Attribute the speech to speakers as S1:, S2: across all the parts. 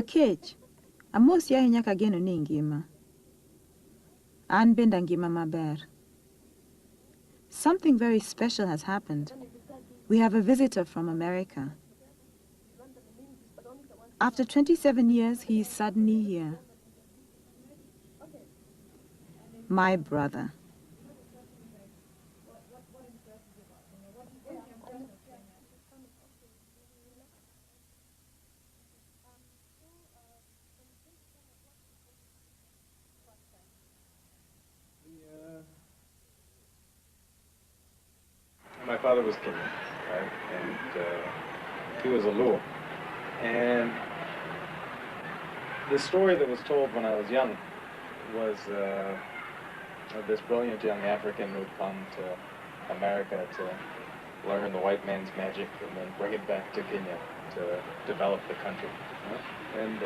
S1: Akech, amosi ahinya kageno ni ngima. An benda ngima maber. Something very special has happened. We have a visitor from America. After 27 years, he is suddenly here. My brother.
S2: My father was Kenyan, right? And he was a Luo. And the story that was told when I was young was of this brilliant young African who'd come to America to learn the white man's magic and then bring it back to Kenya to develop the country. And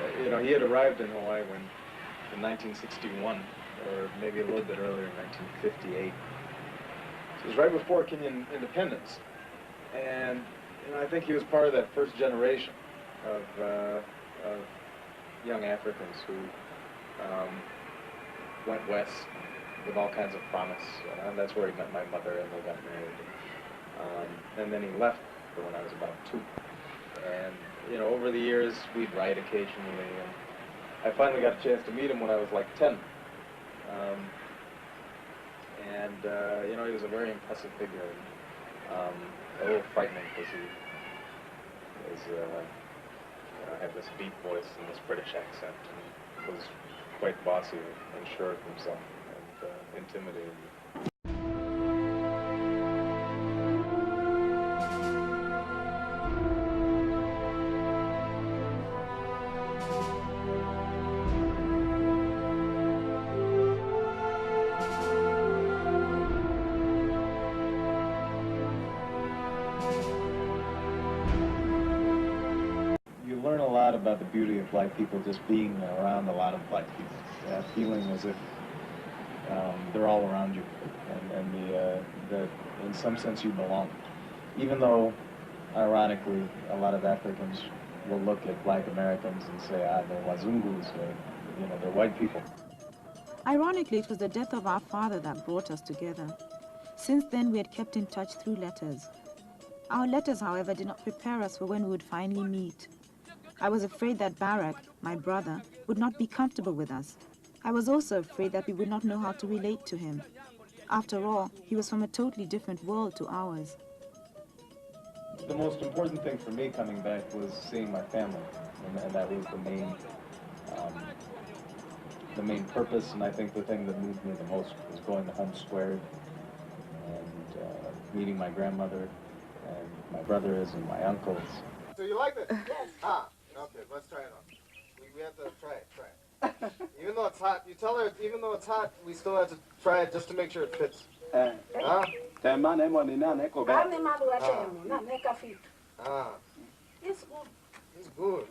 S2: he had arrived in Hawaii in 1961, or maybe a little bit earlier, in 1958. It was right before Kenyan independence, and I think he was part of that first generation of young Africans who went west with all kinds of promise, and that's where he met my mother, and they got married. And then he left when I was about 2. And over the years we'd write occasionally, and I finally got a chance to meet him when I was like 10. He was a very impressive figure, a little frightening because he had this deep voice and this British accent, and was quite bossy and sure of himself and intimidating. Learn a lot about the beauty of black people just being around a lot of black people, feeling as if they're all around you, and that in some sense you belong. Even though, ironically, a lot of Africans will look at black Americans and say, they're Wazungus, or, they're white people.
S1: Ironically, it was the death of our father that brought us together. Since then, we had kept in touch through letters. Our letters, however, did not prepare us for when we would finally meet. I was afraid that Barack, my brother, would not be comfortable with us. I was also afraid that we would not know how to relate to him. After all, he was from a totally different world to ours.
S2: The most important thing for me coming back was seeing my family, and that was the main purpose, and I think the thing that moved me the most was going to Hunt Square and meeting my grandmother and my brothers and my uncles.
S3: So you like this? Yes. Okay, let's try it on. We have to try it. Even though it's hot, you tell her, even though it's hot, we still have to try it just to make sure it fits. It's good. It's good.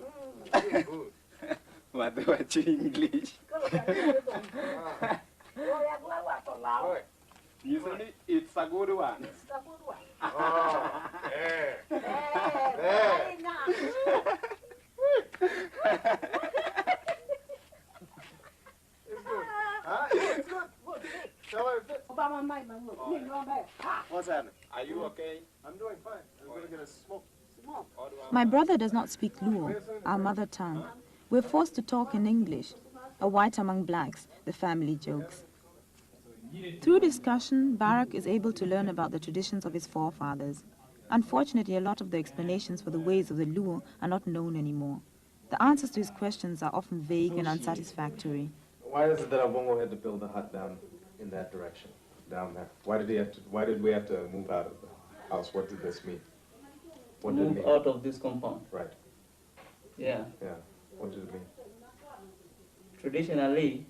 S3: It's good.
S4: What do I do English? Usually, it's a good one.
S3: It's a good one. Oh, there. There. It's good. Huh? It's good. Tell her it fits.
S4: What's happening? Are you okay?
S3: I'm doing fine. I'm going to get a smoke.
S1: My brother does not speak Luo, our mother tongue. We're forced to talk in English. A white among blacks, the family jokes. Through discussion, Barack is able to learn about the traditions of his forefathers. Unfortunately, a lot of the explanations for the ways of the Luo are not known anymore. The answers to his questions are often vague and unsatisfactory.
S2: Why is it that Abongo had to build a hut down in that direction, down there? Why did we have to move out of the house? What did this mean? What did it mean?
S5: Out of this compound.
S2: Right.
S5: Yeah.
S2: Yeah. What did it mean?
S5: Traditionally,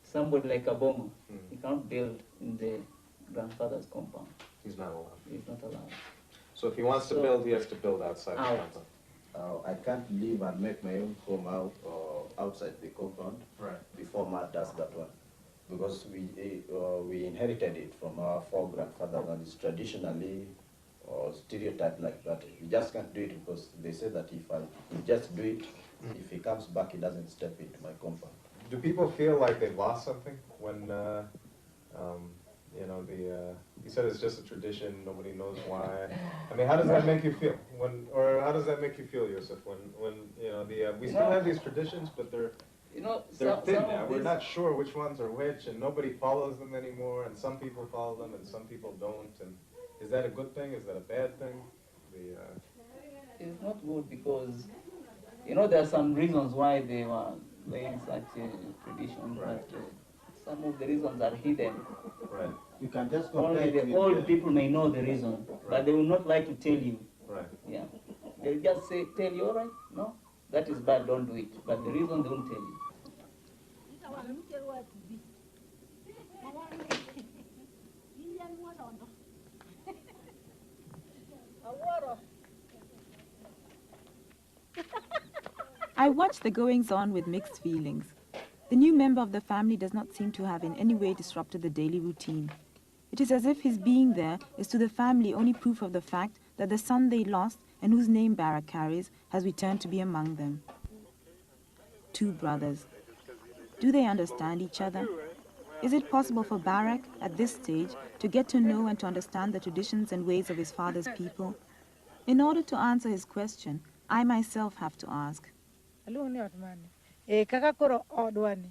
S5: somebody like Abongo, he can't build in the grandfather's compound.
S2: He's not allowed.
S5: He's not allowed.
S2: So if he wants to build, he has to build outside the compound.
S6: I can't live and make my own home outside the compound.
S2: Right.
S6: Before Matt does that one, because we inherited it from our four-grandfathers, and it's traditionally stereotyped like that. You just can't do it because they say that if you just do it, If he comes back, he doesn't step into my compound.
S3: Do people feel like they've lost something when, you know, you said it's just a tradition, nobody knows why. I mean, how does that make you feel? Or how does that make you feel, Yusuf, when you know, we still have these traditions, but they're thin now. We're not sure which ones are which, and nobody follows them anymore, and some people follow them and some people don't. And is that a good thing? Is that a bad thing?
S5: It's not good because, you know, there are some reasons why they were laying such a tradition,
S3: Right.
S5: but some of the reasons are hidden.
S3: Right.
S6: You can just
S5: Only the old people may know the reason, but they will not like to tell you.
S3: Right.
S5: Yeah. They'll just say, tell you, all right, no, that is bad, don't do it. But the reason they won't tell you.
S1: I watch the goings-on with mixed feelings. The new member of the family does not seem to have in any way disrupted the daily routine. It is as if his being there is to the family only proof of the fact that the son they lost and whose name Barak carries has returned to be among them. Two brothers. Do they understand each other? Is it possible for Barak, at this stage, to get to know and to understand the traditions and ways of his father's people? In order to answer his question, I myself have to ask.
S7: Kaka koro odwani.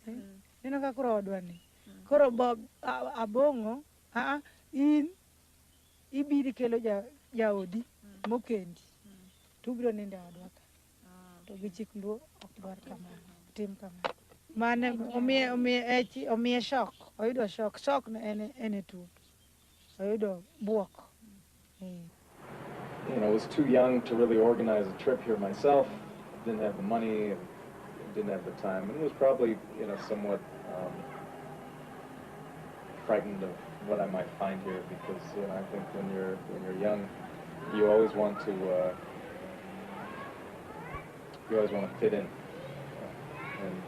S7: Nino kaka koro odwani. Koro Bob abongo, in ibiri kelo jaodi mokendi. Tubiro nende odwaka. To gichik luo okdwar kamano. Tim kamano. Mane omiye shock. Oyudo shock. Shock no ene tu. Oyudo buok.
S2: You know, I was too young to really organize a trip here myself. Didn't have the money and didn't have the time, and was probably, you know, somewhat frightened of what I might find here, because, you know, I think when you're young, you always want to fit in, and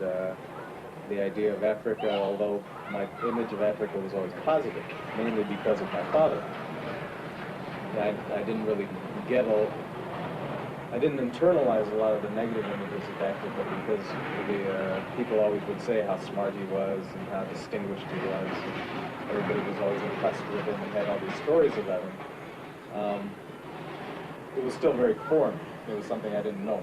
S2: the idea of Africa, although my image of Africa was always positive, mainly because of my father, I didn't really I didn't internalize a lot of the negative images of Africa, because the people always would say how smart he was and how distinguished he was. Everybody was always impressed with him and had all these stories about him. It was still very foreign. It was something I didn't know.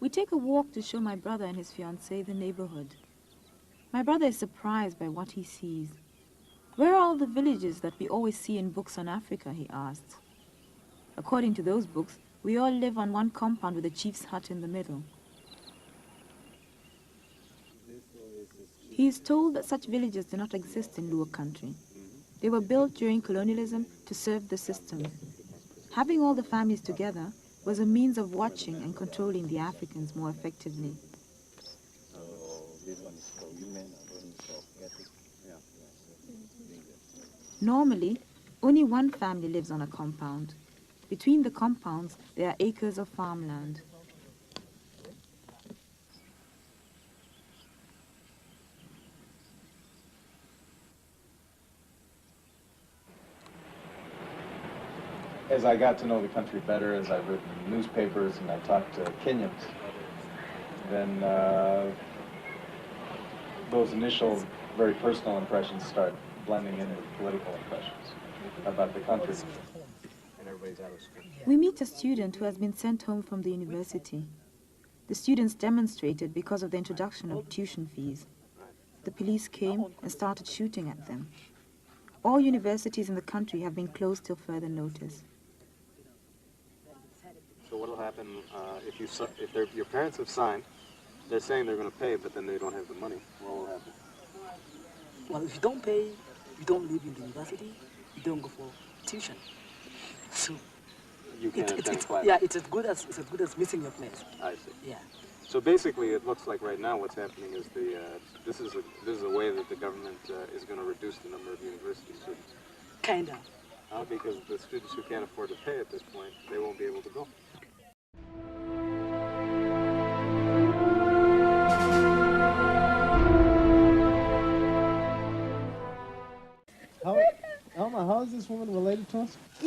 S1: We take a walk to show my brother and his fiancée the neighborhood. My brother is surprised by what he sees. Where are all the villages that we always see in books on Africa, he asks. According to those books, we all live on one compound with a chief's hut in the middle. He is told that such villages do not exist in Luo country. They were built during colonialism to serve the system. Having all the families together was a means of watching and controlling the Africans more effectively. Normally, only one family lives on a compound. Between the compounds, there are acres of farmland.
S2: As I got to know the country better, as I've written newspapers and I talked to Kenyans, then those initial, very personal impressions start blending in with political impressions about the country.
S1: We meet a student who has been sent home from the university. The students demonstrated because of the introduction of tuition fees. The police came and started shooting at them. All universities in the country have been closed till further notice.
S8: So what will happen if your parents have signed, they're saying they're going to pay, but then they don't have the money? What will happen?
S9: Well, if you don't pay, you don't live in the university, you don't go for tuition. So
S8: you can't attend class.
S9: Yeah, it's as good as missing your place.
S8: I see.
S9: Yeah.
S8: So basically, it looks like right now what's happening is this is a way that the government is going to reduce the number of university students.
S9: Kind of.
S8: Because the students who can't afford to pay at this point, they won't be able to go.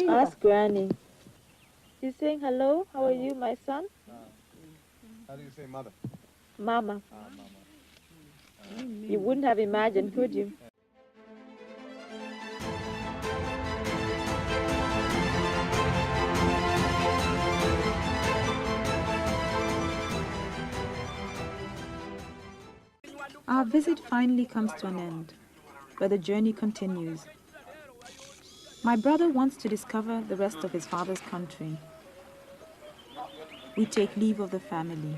S1: Ask Granny. She's saying hello. How are you, my son?
S3: How do you say mother?
S1: Mama.
S3: Mama.
S1: You wouldn't have imagined, could you? Our visit finally comes to an end, but the journey continues. My brother wants to discover the rest of his father's country. We take leave of the family.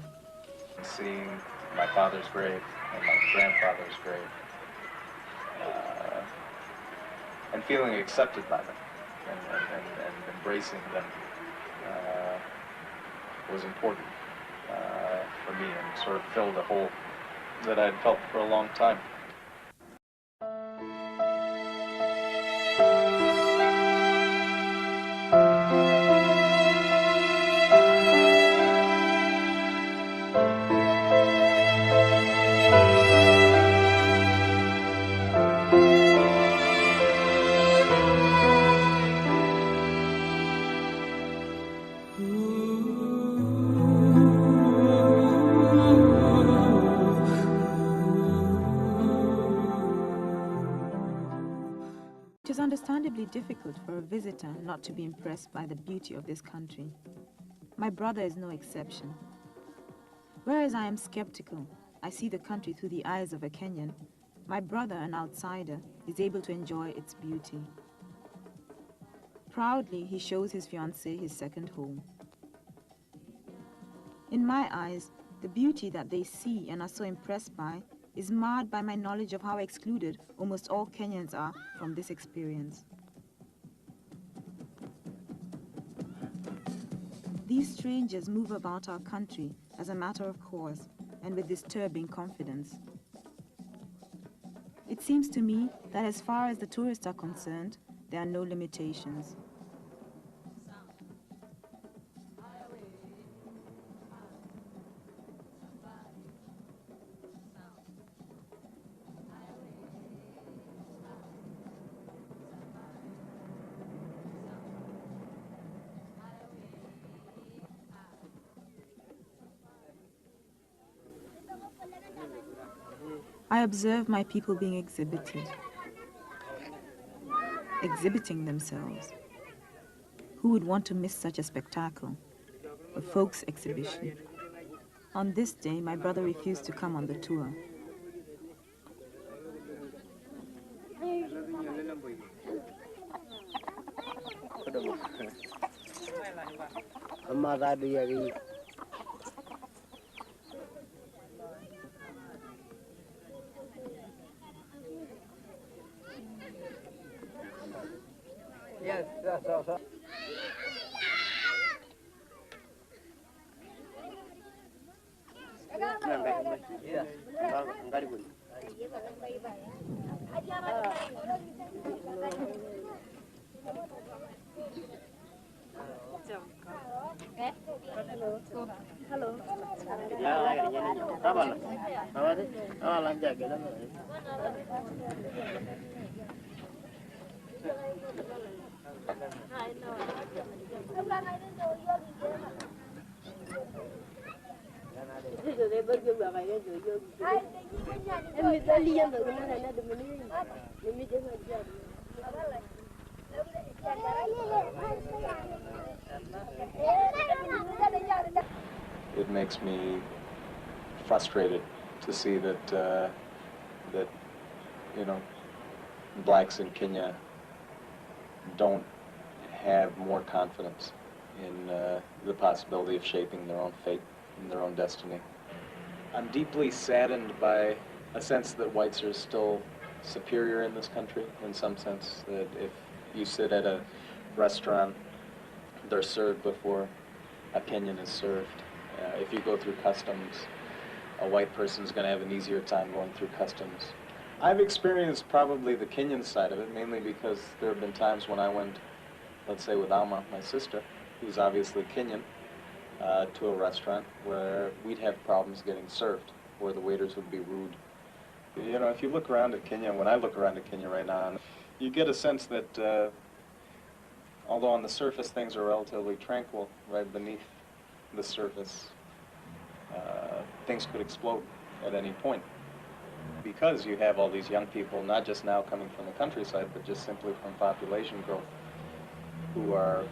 S2: Seeing my father's grave and my grandfather's grave, and feeling accepted by them and embracing them was important for me, and sort of filled a hole that I had felt for a long time.
S1: It is understandably difficult for a visitor not to be impressed by the beauty of this country. My brother is no exception. Whereas I am skeptical, I see the country through the eyes of a Kenyan, my brother, an outsider, is able to enjoy its beauty. Proudly, he shows his fiancée his second home. In my eyes, the beauty that they see and are so impressed by is marred by my knowledge of how excluded almost all Kenyans are from this experience. These strangers move about our country as a matter of course and with disturbing confidence. It seems to me that as far as the tourists are concerned, there are no limitations. I observe my people being exhibited, exhibiting themselves. Who would want to miss such a spectacle? A folks exhibition. On this day, my brother refused to come on the tour.
S5: Yes, that's. Yeah.
S2: It makes me frustrated to see that that blacks in Kenya don't have more confidence in the possibility of shaping their own fate and their own destiny. I'm deeply saddened by a sense that whites are still superior in this country, in some sense, that if you sit at a restaurant, they're served before a Kenyan is served. If you go through customs, a white person's going to have an easier time going through customs. I've experienced probably the Kenyan side of it, mainly because there have been times when I went, let's say with Alma, my sister, who's obviously Kenyan, to a restaurant where we'd have problems getting served, where the waiters would be rude. You know, if you look around at Kenya, when I look around at Kenya right now, you get a sense that although on the surface things are relatively tranquil, right beneath the surface, things could explode at any point. Because you have all these young people, not just now coming from the countryside, but just simply from population growth, who are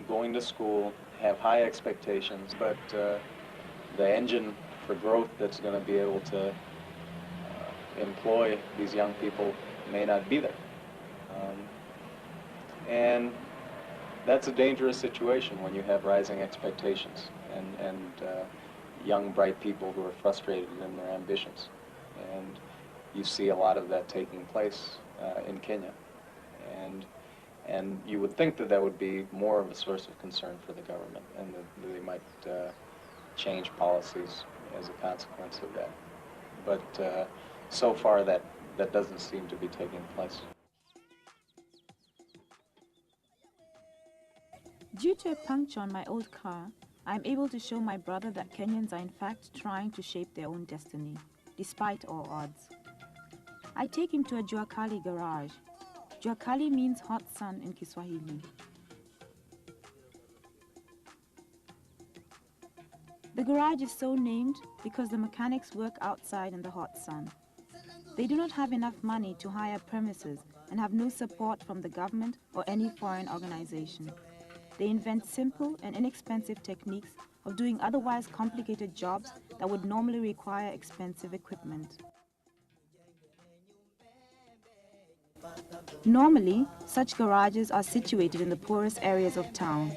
S2: going to school, have high expectations, but the engine for growth that's going to be able to employ these young people may not be there. And that's a dangerous situation when you have rising expectations and young, bright people who are frustrated in their ambitions. And you see a lot of that taking place in Kenya. And you would think that that would be more of a source of concern for the government, and that they might change policies as a consequence of that. But so far that doesn't seem to be taking place.
S1: Due to a puncture on my old car, I am able to show my brother that Kenyans are in fact trying to shape their own destiny, despite all odds. I take him to a Jua Kali garage. Jua Kali means hot sun in Kiswahili. The garage is so named because the mechanics work outside in the hot sun. They do not have enough money to hire premises and have no support from the government or any foreign organization. They invent simple and inexpensive techniques of doing otherwise complicated jobs that would normally require expensive equipment. Normally, such garages are situated in the poorest areas of town,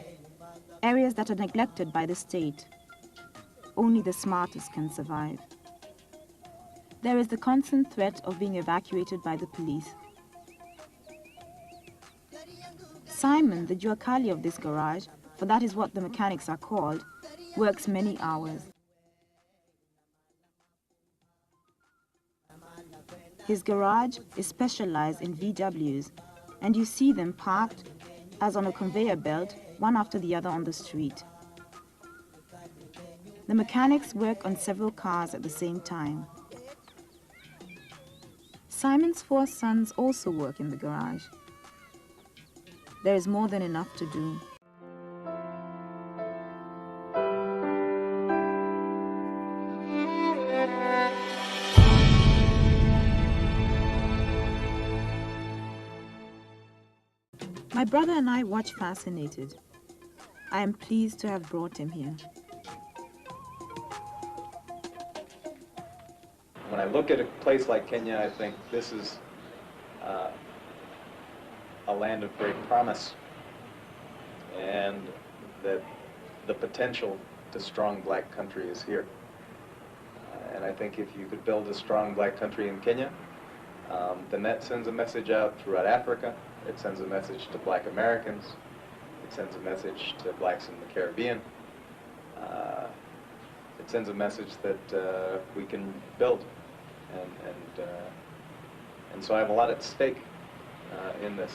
S1: areas that are neglected by the state. Only the smartest can survive. There is the constant threat of being evacuated by the police. Simon, the Jua Kali of this garage, for that is what the mechanics are called, works many hours. His garage is specialized in VWs, and you see them parked, as on a conveyor belt, one after the other on the street. The mechanics work on several cars at the same time. Simon's 4 sons also work in the garage. There is more than enough to do. My brother and I watch fascinated. I am pleased to have brought him here.
S2: When I look at a place like Kenya, I think this is a land of great promise, and that the potential to strong black country is here. And I think if you could build a strong black country in Kenya, then that sends a message out throughout Africa. It sends a message to black Americans. It sends a message to blacks in the Caribbean. It sends a message that we can build. And so I have a lot at stake in this.